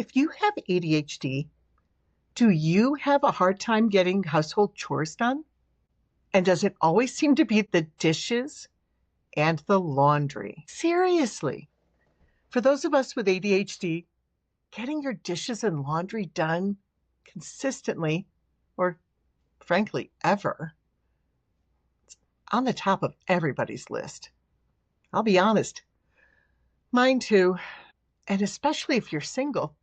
If you have ADHD, do you have a hard time getting household chores done? And does it always seem to be the dishes and the laundry? Seriously, for those of us with ADHD, getting your dishes and laundry done consistently, or frankly, ever, it's on the top of everybody's list. I'll be honest, mine too. And especially if you're single,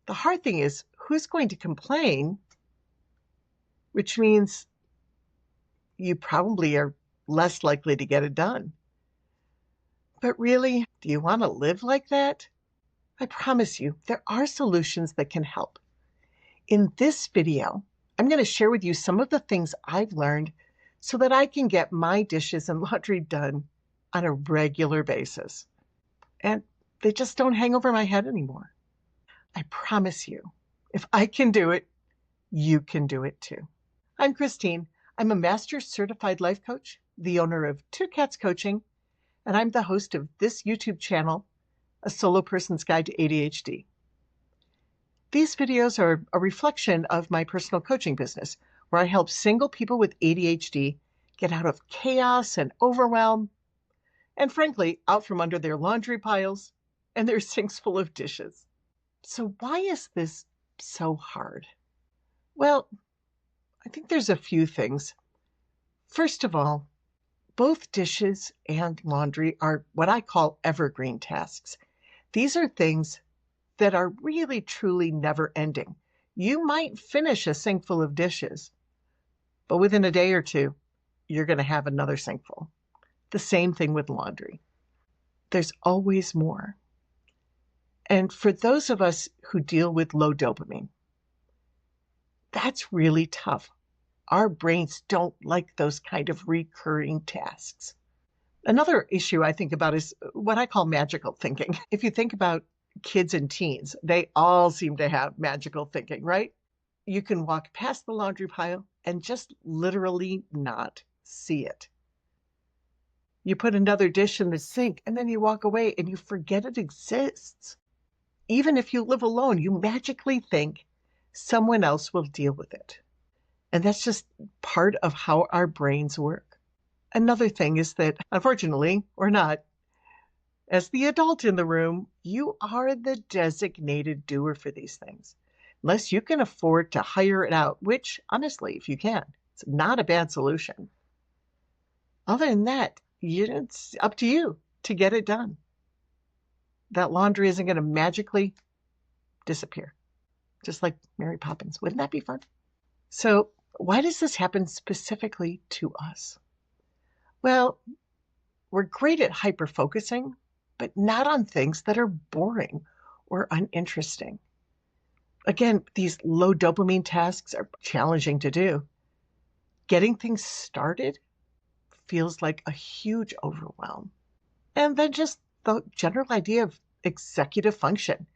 the hard thing is who's going to complain, which means you probably are less likely to get it done. But really, do you want to live like that? I promise you, there are solutions that can help. In this video, I'm going to share with you some of the things I've learned so that I can get my dishes and laundry done on a regular basis. And they just don't hang over my head anymore. I promise you, if I can do it, you can do it too. I'm Christine. I'm a master certified life coach, the owner of Two Cats Coaching, and I'm the host of this YouTube channel, A Solo Person's Guide to ADHD. These videos are a reflection of my personal coaching business, where I help single people with ADHD get out of chaos and overwhelm, and frankly, out from under their laundry piles and their sinks full of dishes. So why is this so hard? Well, I think there's a few things. First of all, both dishes and laundry are what I call evergreen tasks. These are things that are really, truly never ending. You might finish a sink full of dishes, but within a day or two, you're going to have another sink full. The same thing with laundry. There's always more. And for those of us who deal with low dopamine, that's really tough. Our brains don't like those kind of recurring tasks. Another issue I think about is what I call magical thinking. If you think about kids and teens, they all seem to have magical thinking, right? You can walk past the laundry pile and just literally not see it. You put another dish in the sink and then you walk away and you forget it exists. Even if you live alone, you magically think someone else will deal with it. And that's just part of how our brains work. Another thing is that, unfortunately, or not, as the adult in the room, you are the designated doer for these things. Unless you can afford to hire it out, which, honestly, if you can, it's not a bad solution. Other than that, it's up to you to get it done. That laundry isn't going to magically disappear, just like Mary Poppins. Wouldn't that be fun? So why does this happen specifically to us? Well, we're great at hyper-focusing, but not on things that are boring or uninteresting. Again, these low dopamine tasks are challenging to do. Getting things started feels like a huge overwhelm. And then just the general idea of executive function.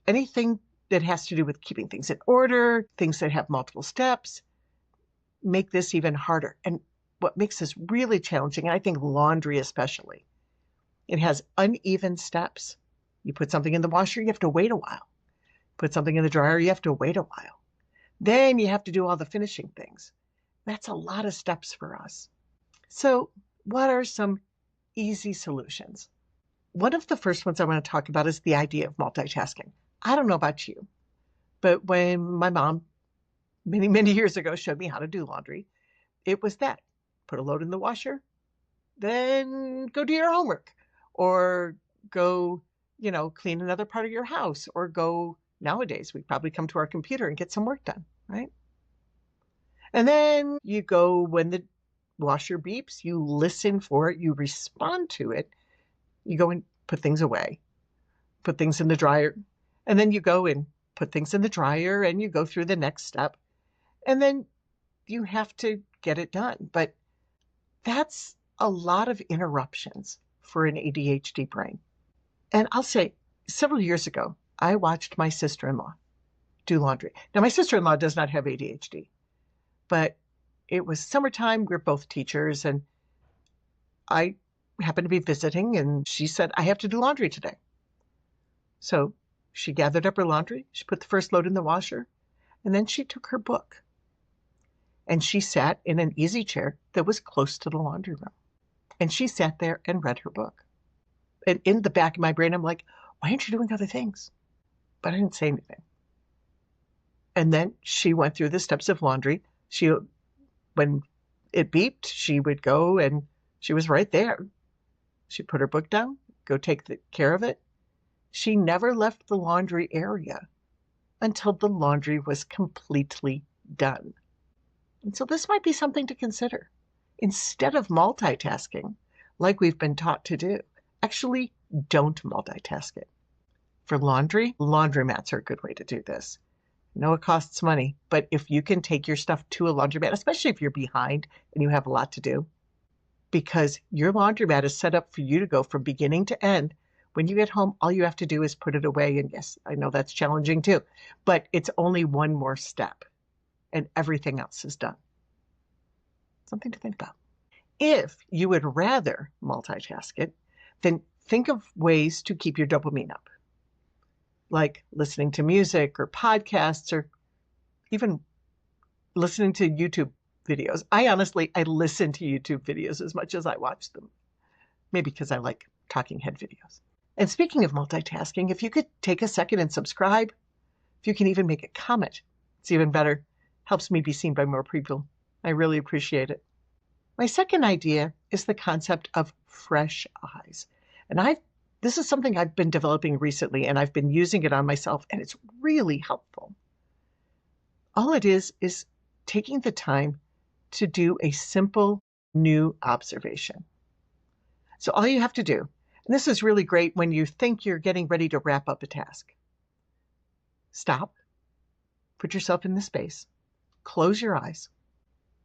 Anything that has to do with keeping things in order, things that have multiple steps, make this even harder. And what makes this really challenging, and I think laundry especially, it has uneven steps. You put something in the washer, you have to wait a while. Put something in the dryer, you have to wait a while. Then you have to do all the finishing things. That's a lot of steps for us. So what are some easy solutions? One of the first ones I want to talk about is the idea of multitasking. I don't know about you, but when my mom many, many years ago showed me how to do laundry, it was that. Put a load in the washer, then go do your homework, or go, clean another part of your house, or go, nowadays, we probably come to our computer and get some work done, right? And then you go when the washer beeps, you listen for it, you respond to it, you go and put things away, put things in the dryer, and then you go and put things in the dryer and you go through the next step, and then you have to get it done. But that's a lot of interruptions for an ADHD brain. And I'll say, several years ago, I watched my sister-in-law do laundry. Now, my sister-in-law does not have ADHD, but it was summertime. We're both teachers, and I happened to be visiting, and she said, I have to do laundry today. So She gathered up her laundry, she put the first load in the washer, and then she took her book. And she sat in an easy chair that was close to the laundry room. And she sat there and read her book. And in the back of my brain, I'm like, why aren't you doing other things? But I didn't say anything. And then she went through the steps of laundry. When it beeped, she would go and she was right there. She'd put her book down, go take care of it. She never left the laundry area until the laundry was completely done. And so this might be something to consider. Instead of multitasking, like we've been taught to do, actually don't multitask it. For laundry, laundromats are a good way to do this. I know it costs money, but if you can take your stuff to a laundromat, especially if you're behind and you have a lot to do, because your laundromat is set up for you to go from beginning to end. When you get home, all you have to do is put it away. And yes, I know that's challenging too, but it's only one more step and everything else is done. Something to think about. If you would rather multitask it, then think of ways to keep your dopamine up, like listening to music or podcasts or even listening to YouTube videos. I listen to YouTube videos as much as I watch them, maybe because I like talking head videos. And speaking of multitasking, if you could take a second and subscribe, if you can even make a comment, it's even better. Helps me be seen by more people. I really appreciate it. My second idea is the concept of fresh eyes. And this is something I've been developing recently, and I've been using it on myself, and it's really helpful. All it is taking the time to do a simple new observation. So all you have to do, and this is really great when you think you're getting ready to wrap up a task. Stop, put yourself in the space, close your eyes,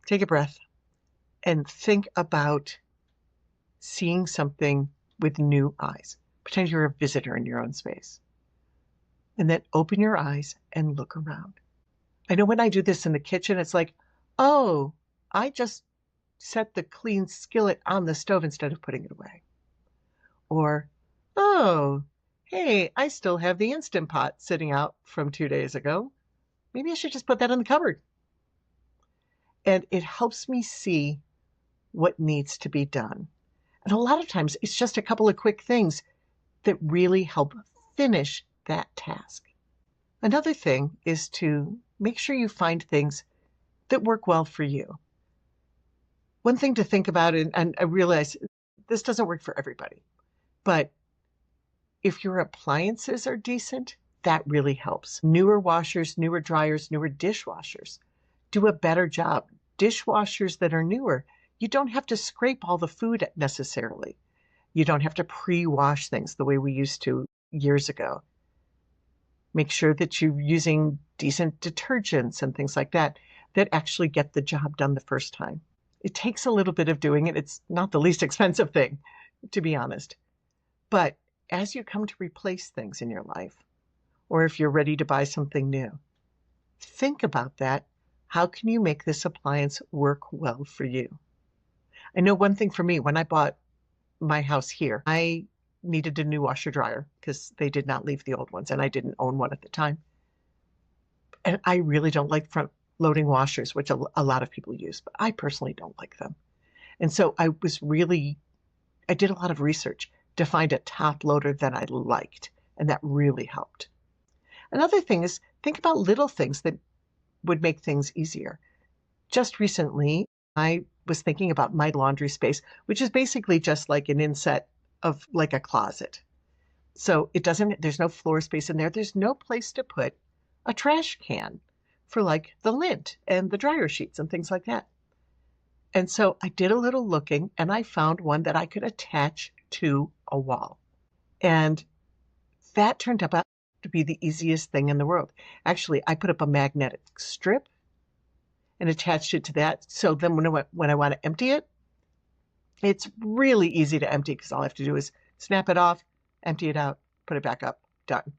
take a breath, and think about seeing something with new eyes. Pretend you're a visitor in your own space. And then open your eyes and look around. I know when I do this in the kitchen, it's like, oh, I just set the clean skillet on the stove instead of putting it away. Or, oh, hey, I still have the Instant Pot sitting out from 2 days ago. Maybe I should just put that in the cupboard. And it helps me see what needs to be done. And a lot of times it's just a couple of quick things that really help finish that task. Another thing is to make sure you find things that work well for you. One thing to think about, and I realize this doesn't work for everybody, but if your appliances are decent, that really helps. Newer washers, newer dryers, newer dishwashers do a better job. Dishwashers that are newer, you don't have to scrape all the food necessarily. You don't have to pre-wash things the way we used to years ago. Make sure that you're using decent detergents and things like that actually get the job done the first time. It takes a little bit of doing it. It's not the least expensive thing, to be honest. But as you come to replace things in your life, or if you're ready to buy something new, think about that. How can you make this appliance work well for you? I know one thing for me, when I bought my house here, I needed a new washer dryer because they did not leave the old ones, and I didn't own one at the time. And I really don't like front loading washers, which a lot of people use, but I personally don't like them. And so I did a lot of research to find a top loader that I liked, and that really helped. Another thing is think about little things that would make things easier. Just recently, I was thinking about my laundry space, which is basically just like an inset of like a closet. So there's no floor space in there. There's no place to put a trash can for like the lint and the dryer sheets and things like that. And so I did a little looking and I found one that I could attach to a wall. And that turned out to be the easiest thing in the world. Actually, I put up a magnetic strip and attached it to that. So then when I want to empty it, it's really easy to empty because all I have to do is snap it off, empty it out, put it back up, done.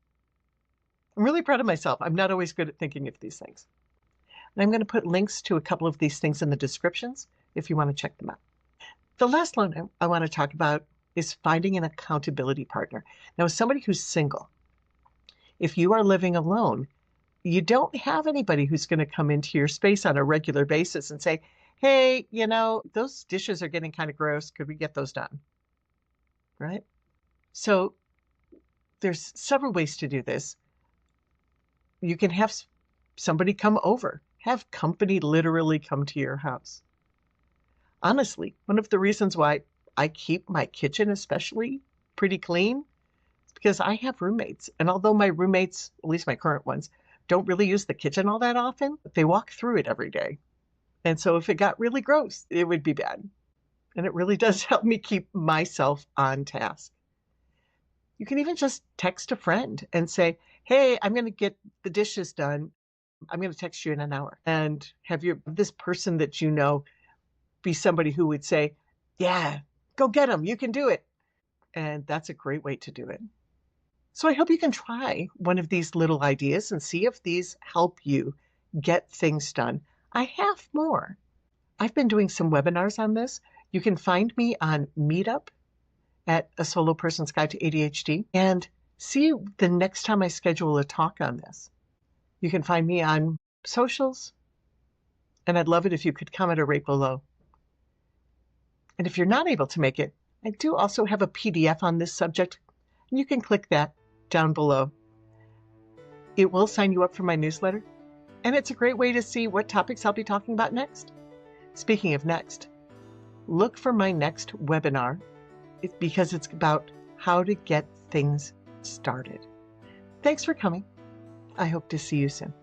I'm really proud of myself. I'm not always good at thinking of these things. And I'm going to put links to a couple of these things in the descriptions if you want to check them out. The last one I want to talk about is finding an accountability partner. Now, as somebody who's single, If you are living alone, you don't have anybody who's going to come into your space on a regular basis and say, hey, those dishes are getting kind of gross. Could we get those done? Right? So there's several ways to do this. You can have somebody come over, have company literally come to your house. Honestly, one of the reasons why I keep my kitchen especially pretty clean is because I have roommates. And although my roommates, at least my current ones, don't really use the kitchen all that often, they walk through it every day. And so if it got really gross, it would be bad. And it really does help me keep myself on task. You can even just text a friend and say, hey, I'm going to get the dishes done. I'm going to text you in an hour. And have this person that you know be somebody who would say, yeah, go get them. You can do it. And that's a great way to do it. So I hope you can try one of these little ideas and see if these help you get things done. I have more. I've been doing some webinars on this. You can find me on Meetup at A Solo Person's Guide to ADHD and see the next time I schedule a talk on this. You can find me on socials, and I'd love it if you could comment or rate below. And if you're not able to make it, I do also have a PDF on this subject, and you can click that down below. It will sign you up for my newsletter, and it's a great way to see what topics I'll be talking about next. Speaking of next, look for my next webinar because it's about how to get things started. Thanks for coming. I hope to see you soon.